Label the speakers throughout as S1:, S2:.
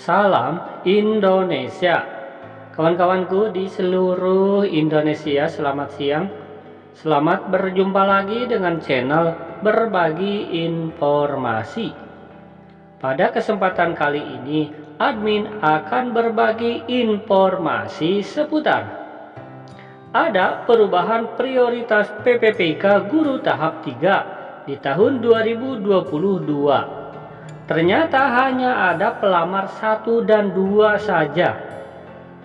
S1: Salam Indonesia. Kawan-kawanku di seluruh Indonesia, selamat siang. Selamat berjumpa lagi dengan channel Berbagi Informasi. Pada kesempatan kali ini, admin akan berbagi informasi seputar ada perubahan prioritas PPPK Guru Tahap 3 di tahun 2022. Ternyata hanya ada pelamar 1 dan 2 saja.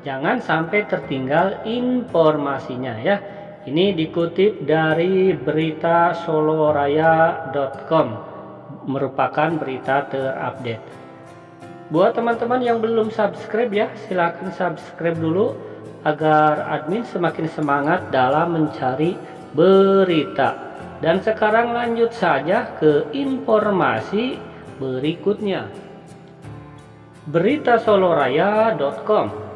S1: Jangan sampai tertinggal informasinya ya. Ini dikutip dari berita soloraya.com, merupakan berita terupdate. Buat teman-teman yang belum subscribe ya, silahkan subscribe dulu agar admin semakin semangat dalam mencari berita. Dan sekarang lanjut saja ke informasi berikutnya. Berita soloraya.com.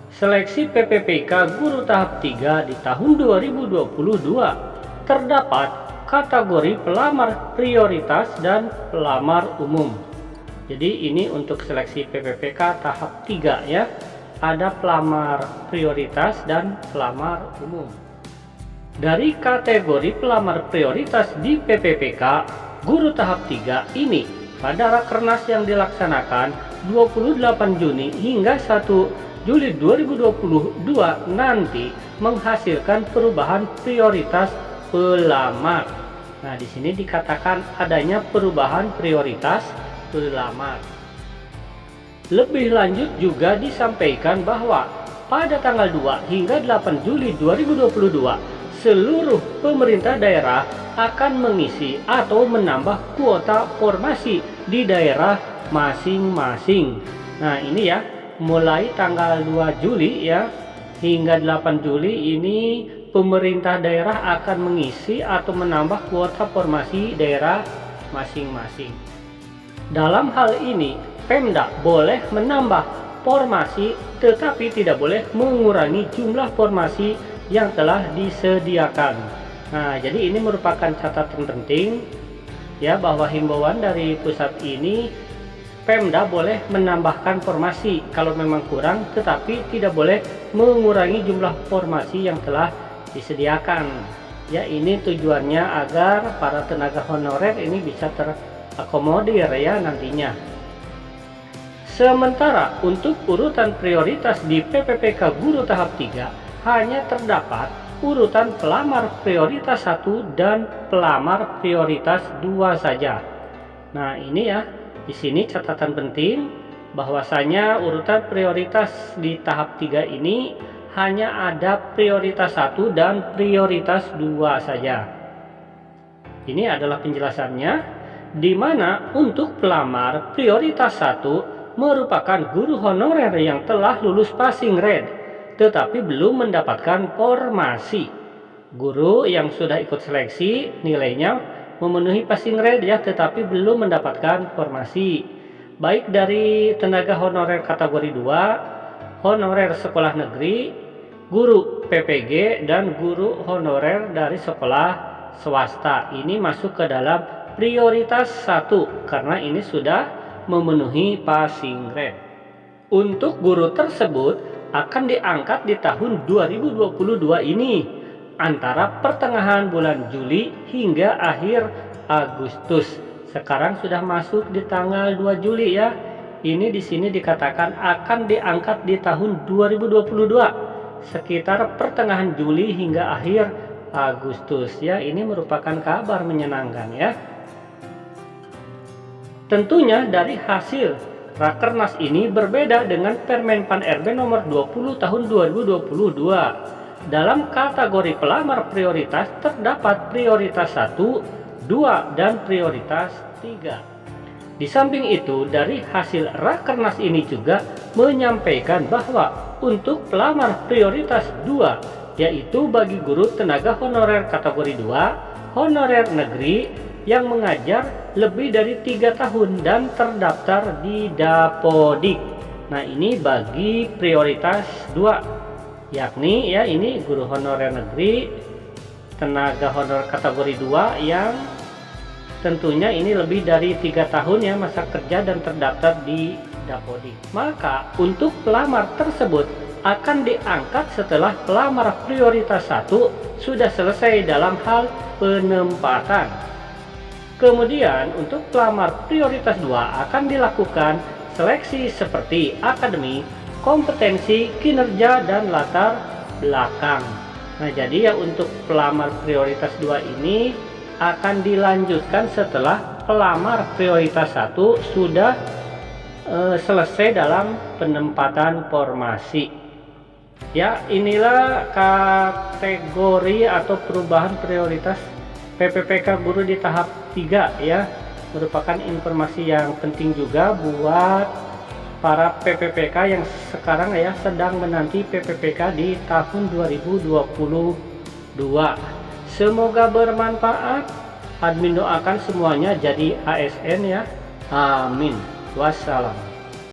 S1: Seleksi PPPK Guru Tahap 3 di tahun 2022 terdapat kategori pelamar prioritas dan pelamar umum. Jadi ini untuk seleksi PPPK tahap 3 ya. Ada pelamar prioritas dan pelamar umum. Dari kategori pelamar prioritas di PPPK Guru Tahap 3 ini, pada Rakernas yang dilaksanakan 28 Juni hingga 1 Juli 2022 nanti menghasilkan perubahan prioritas pelamar. Nah, di sini dikatakan adanya perubahan prioritas pelamar. Lebih lanjut juga disampaikan bahwa pada tanggal 2 hingga 8 Juli 2022 seluruh pemerintah daerah akan mengisi atau menambah kuota formasi di daerah masing-masing. Nah, ini ya, mulai tanggal 2 Juli ya hingga 8 Juli ini pemerintah daerah akan mengisi atau menambah kuota formasi daerah masing-masing. Dalam hal ini, Pemda boleh menambah formasi tetapi tidak boleh mengurangi jumlah formasi yang telah disediakan. Nah, jadi ini merupakan catatan penting ya, bahwa himbauan dari pusat ini Pemda boleh menambahkan formasi kalau memang kurang, tetapi tidak boleh mengurangi jumlah formasi yang telah disediakan. Ya, ini tujuannya agar para tenaga honorer ini bisa terakomodir ya nantinya. Sementara untuk urutan prioritas di PPPK Guru Tahap 3 hanya terdapat urutan pelamar prioritas 1 dan pelamar prioritas 2 saja. Nah, ini ya, di sini catatan penting bahwasanya urutan prioritas di tahap 3 ini hanya ada prioritas 1 dan prioritas 2 saja. Ini adalah penjelasannya, di mana untuk pelamar prioritas 1 merupakan guru honorer yang telah lulus passing grade tetapi belum mendapatkan formasi. Guru yang sudah ikut seleksi nilainya memenuhi passing grade ya, tetapi belum mendapatkan formasi, baik dari tenaga honorer kategori 2, honorer sekolah negeri, guru PPG, dan guru honorer dari sekolah swasta. Ini masuk ke dalam prioritas 1 karena ini sudah memenuhi passing grade. Untuk guru tersebut akan diangkat di tahun 2022 ini antara pertengahan bulan Juli hingga akhir Agustus. Sekarang sudah masuk di tanggal 2 Juli ya. Ini di sini dikatakan akan diangkat di tahun 2022 sekitar pertengahan Juli hingga akhir Agustus ya. Ini merupakan kabar menyenangkan ya. Tentunya dari hasil Rakernas ini berbeda dengan Permen Pan RB nomor 20 tahun 2022. Dalam kategori pelamar prioritas terdapat prioritas 1, 2, dan prioritas 3. Di samping itu, dari hasil Rakernas ini juga menyampaikan bahwa untuk pelamar prioritas 2, yaitu bagi guru tenaga honorer kategori 2, honorer negeri yang mengajar lebih dari 3 tahun dan terdaftar di Dapodik. Nah, ini bagi prioritas 2, yakni ya ini guru honorer negeri, tenaga honorer kategori 2 yang tentunya ini lebih dari 3 tahun ya masa kerja dan terdaftar di Dapodi. Maka untuk pelamar tersebut akan diangkat setelah pelamar prioritas 1 sudah selesai dalam hal penempatan. Kemudian untuk pelamar prioritas 2 akan dilakukan seleksi seperti akademi, kompetensi, kinerja, dan latar belakang. Nah, jadi ya untuk pelamar prioritas 2 ini akan dilanjutkan setelah pelamar prioritas 1 sudah selesai dalam penempatan formasi. Ya, inilah kategori atau perubahan prioritas PPPK guru di tahap 3 ya. Merupakan informasi yang penting juga buat para PPPK yang sekarang ya sedang menanti PPPK di tahun 2022. Semoga bermanfaat. Admin doakan semuanya jadi ASN ya. Amin. Wassalam.